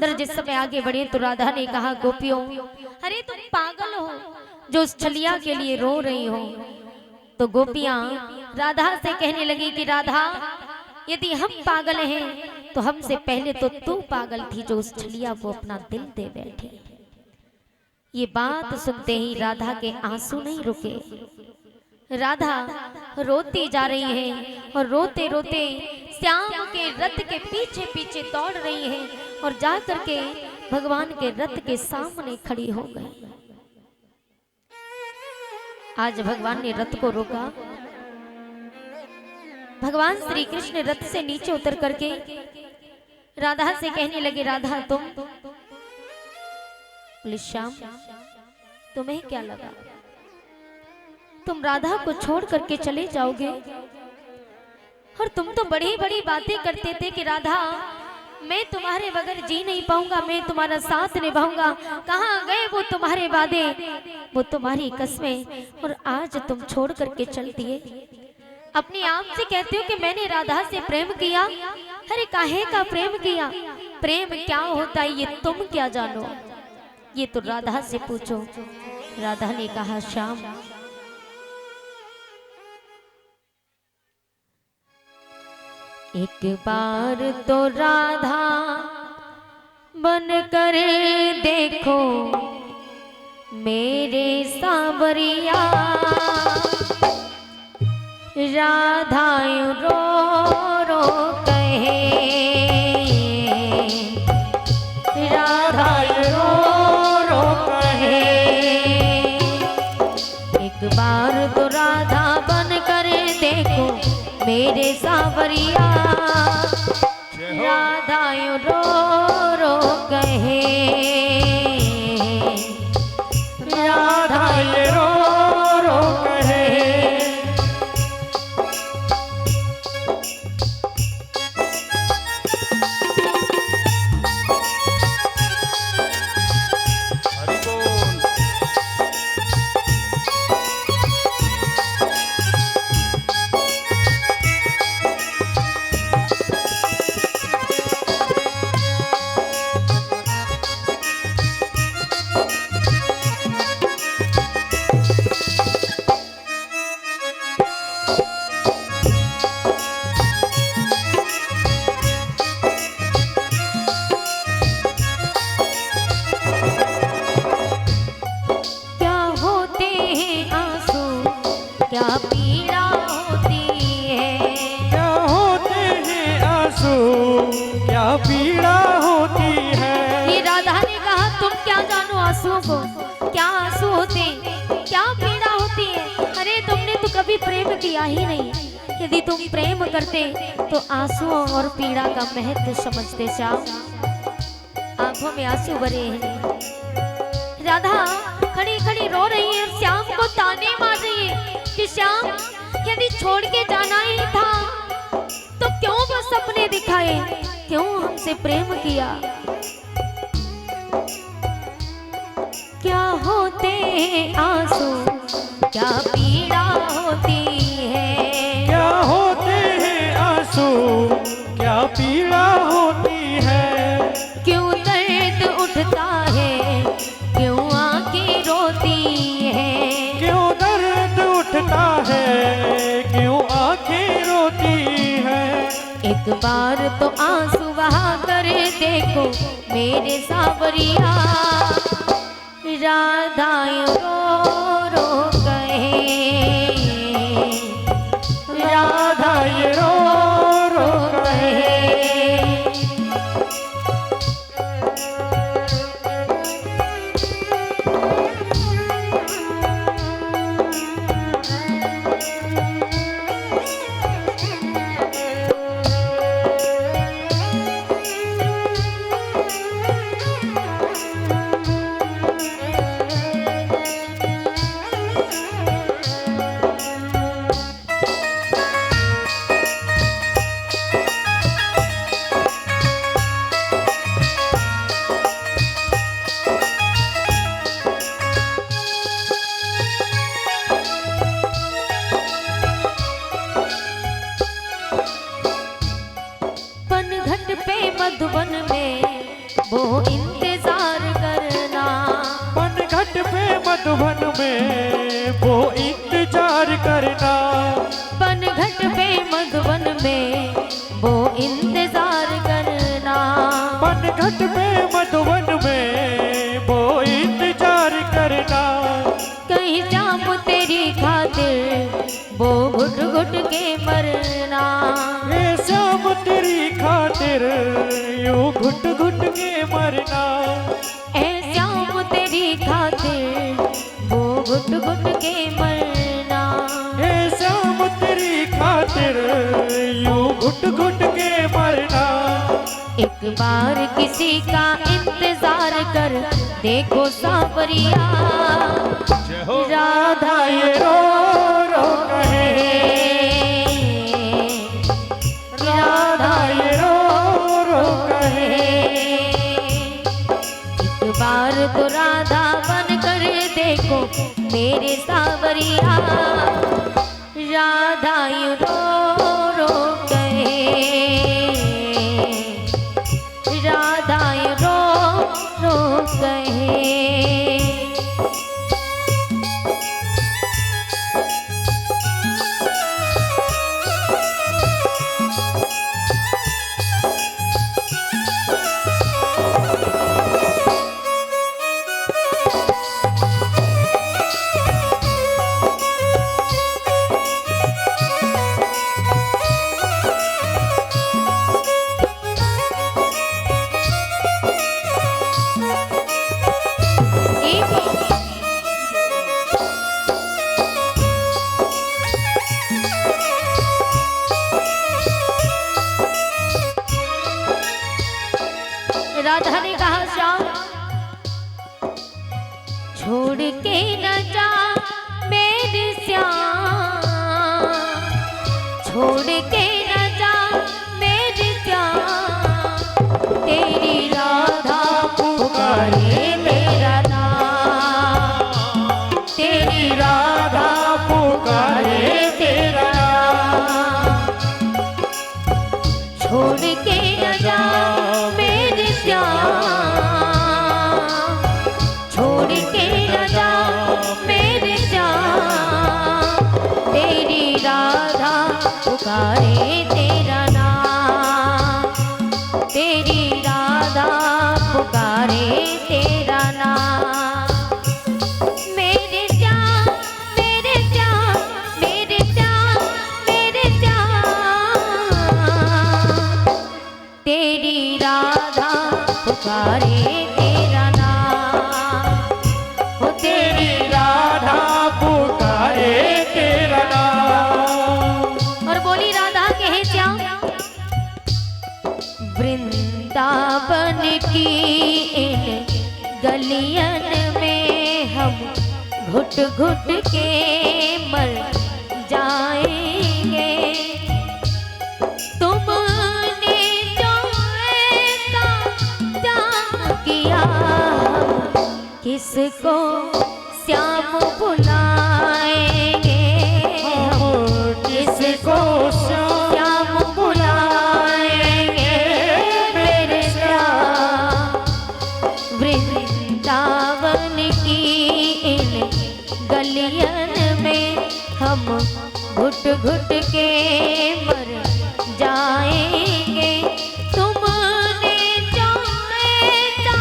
जिस समय आगे बढ़े तो राधा ने कहा, गोपियों, अरे तुम पागल हो जो उस छलिया के लिए रो रही हो। तो गोपियां राधा से कहने लगी कि राधा, यदि हम पागल हैं तो हमसे पहले तो तू पागल थी जो उस छलिया को अपना दिल दे बैठी। ये बात सुनते ही राधा के आंसू नहीं रुके। राधा रोती जा रही है और रोते रोते श्याम के रथ के पीछे पीछे दौड़ रही है और जाकर के भगवान के रथ के सामने खड़ी हो गई। आज भगवान ने रथ को रोका। भगवान श्री कृष्ण रथ से नीचे उतर करके राधा से कहने लगे, राधा तुम बोले, श्याम तुम्हें क्या लगा, तुम राधा को छोड़ करके चले जाओगे? और तुम तो बड़ी बड़ी बातें करते थे कि राधा मैं तुम्हारे बगैर जी नहीं पाऊंगा, मैं तुम्हारा साथ निभाऊंगा। कहाँ गए वो तुम्हारे वादे, वो तुम्हारी कस्में, और आज तुम छोड़ करके चल दिए। अपने आप से कहते हो कि मैंने राधा से प्रेम किया। अरे काहे का प्रेम किया? प्रेम क्या होता है ये तुम क्या जानो, ये तो राधा से पूछो। राधा ने कहा, श्याम एक बार तो राधा बन कर देखो मेरे सांवरिया। राधा रो रो कहे, राधा रो रो कहे। एक बार तो राधा बन कर देखो मेरे सांवरिया। राधा रो रो कहे, राधा रो रो कहे। क्या पीड़ा होती है, क्या होते हैं आंसू, क्या पीड़ा होती है। ये राधा ने कहा, तुम क्या जानो आंसुओं को, क्या आंसू होते, क्या पीड़ा होती है। अरे तुमने तो कभी प्रेम किया ही नहीं। यदि तुम प्रेम करते तो आंसुओं और पीड़ा का महत्व समझते। श्याम आंखों में आंसू भरे हैं। राधा खड़ी खड़ी रो रही है और श्याम को ताने मार रही है कि श्याम यदि छोड़ के जाना ही था तो क्यों बस सपने दिखाए, क्यों हमसे प्रेम किया। क्या होते आंसू, क्या पीड़ा होती है। क्या होते हैं आंसू, क्या पीड़ा होती है। क्यों दर्द उठता है, क्यों आंखें रोती है। क्यों दर्द उठता है, क्यों आंखें रोती है। एक बार तो आंसू बहा कर देखो मेरे सांवरिया। राधा रो रो कहे, राधा रो रो कहे। इंतजार करना। बनघट पे मधुबन में वो इंतजार करना। बनघट पे मधुबन में वो इंतजार करना। बनघट पे मधुबन में वो इंतजार करना। कहीं जाऊं तेरी खातिर वो घुट घुट के मरना। ये शाम तेरी खातिर यूं घुट घुट के मरना। ऐ श्याम तेरी खातिर वो घुट घुट के मरना। ये शाम तेरी खातिर यूं घुट घुट के मरना। एक बार किसी का इंतजार कर देखो सावरिया। राधा ये रो रो कहे, राधा ये रो रो कहे। एक बार तो राधा बन कर देखो मेरे सावरिया। राधा यू रो रो कहे। राधा यू रो रो कहे। राधा ने कहा श्याम छोड़ के न जा मेरे श्याम। छोड़ के न जा मेरे श्याम। तेरी राधा पुकारे तेरा नाम। तेरी राधा पुकारे तेरा नाम। छोड़ के न जा मेरे श्याम। छोड़ के न जा मेरे श्याम। तेरी राधा पुकारे तेरा नाम। तेरी राधा पुकारे तेरा नाम। मेरे श्याम मेरे श्याम मेरे श्याम मेरे श्याम। तेरी राधा पुकारे तेरा नाम। हो तेरी राधा पुकारे तेरा नाम। और बोली राधा कहे श्याम। वृंदावन की इन गलियन में हम घुट घुट के मर जाएंगे। तुमने जो ऐसा जाम किया किसको श्याम बुलाएंगे। हम किसको श्याम बुलाएंगे मेरे श्याम। वृंदावन की इन गलियन में हम घुट घुट के मर जाएंगे। तुमने जो ऐसा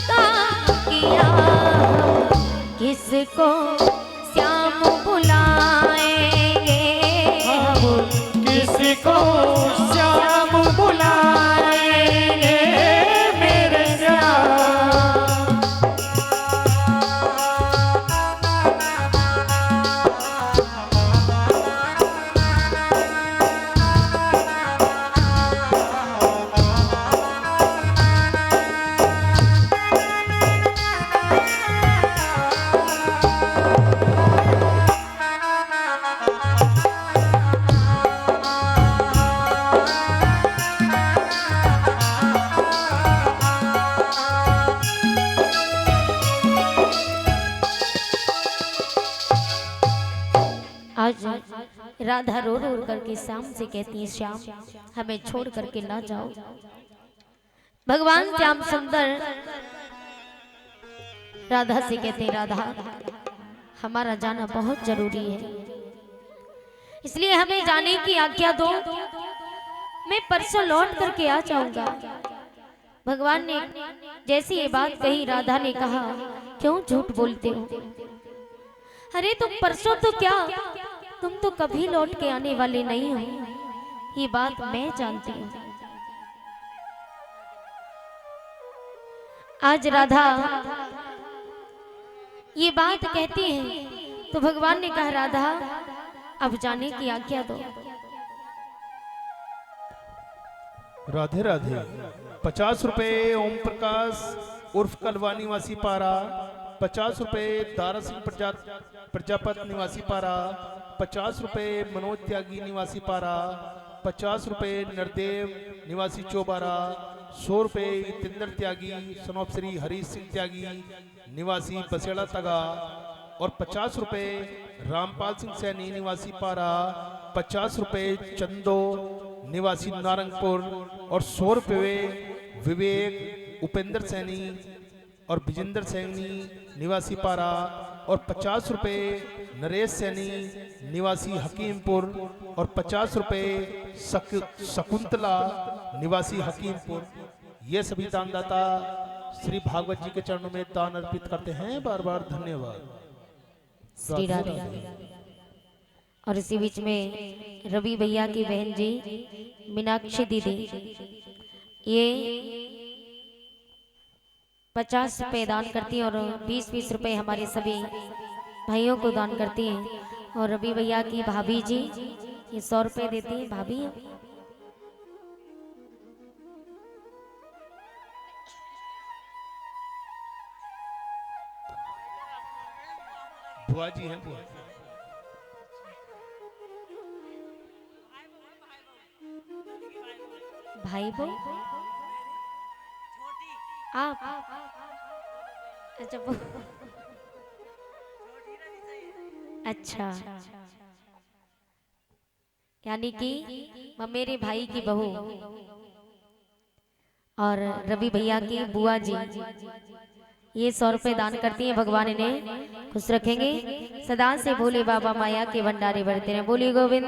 काम किया किसको श्याम बुलाएंगे। हम किसको श्याम बुलाएंगे मेरे श्याम। आज राधा रो रो करके श्याम से कहती है श्याम हमें छोड़ करके ना जाओ। भगवान श्याम सुंदर राधा से कहते हैं, राधा हमारा जाना बहुत जरूरी है, इसलिए हमें जाने की आज्ञा दो, मैं परसों लौट करके आ जाऊंगा। भगवान ने जैसी ये बात कही, राधा ने कहा, क्यों झूठ बोलते हो? अरे तुम परसों तो क्या, तुम तो कभी लौट के आने वाले नहीं हो, ये बात मैं जानती हूँ। आज राधा ये बात कहती है तो भगवान ने कहा, राधा अब जाने की आज्ञा दो। राधे राधे। 50 रुपए ओम प्रकाश उर्फ कलवा निवासी पारा, 50 रुपए दारा सिंह प्रजापत निवासी पारा, 50 रुपए मनोज त्यागी निवासी पारा, 50 रुपए नरदेव निवासी चौबारा, 100 रुपए तिंदर त्यागी सनोप श्री हरीश सिंह त्यागी निवासी बसेड़ा तगा, और 50 रुपए रामपाल सिंह सैनी निवासी पारा, 50 रुपए चंदो निवासी नारंगपुर, और 100 रुपये विवेक उपेंद्र सैनी और विजेंद्र सैनी निवासी पारा, और 50 रुपये नरेश सैनी निवासी हकीमपुर, और 50 रुपये शकुंतला निवासी हकीमपुर। ये सभी दानदाता श्री भागवत जी के चरणों में दान अर्पित करते हैं। बार बार धन्यवाद। श्री राधे। और इसी बीच में रवि भैया की बहन जी मीनाक्षी दीदी, ये 50 रुपए दान करती हैं और 20-20 रुपए हमारे सभी भाइयों को दान करती हैं। और रवि भैया की भाभी जी ये 100 रुपए देती हैं। भाभी बुआ जी हैं, बुआ भाई बो आप अच्छा अच्छा, यानी कि मेरे भाई की बहू और रवि भैया की बुआ जी ये 100 रुपए दान करती हैं। भगवान इन्हें खुश रखेंगे, सदा से भोले बाबा माया के भंडारे भरते रहे। बोली गोविंद।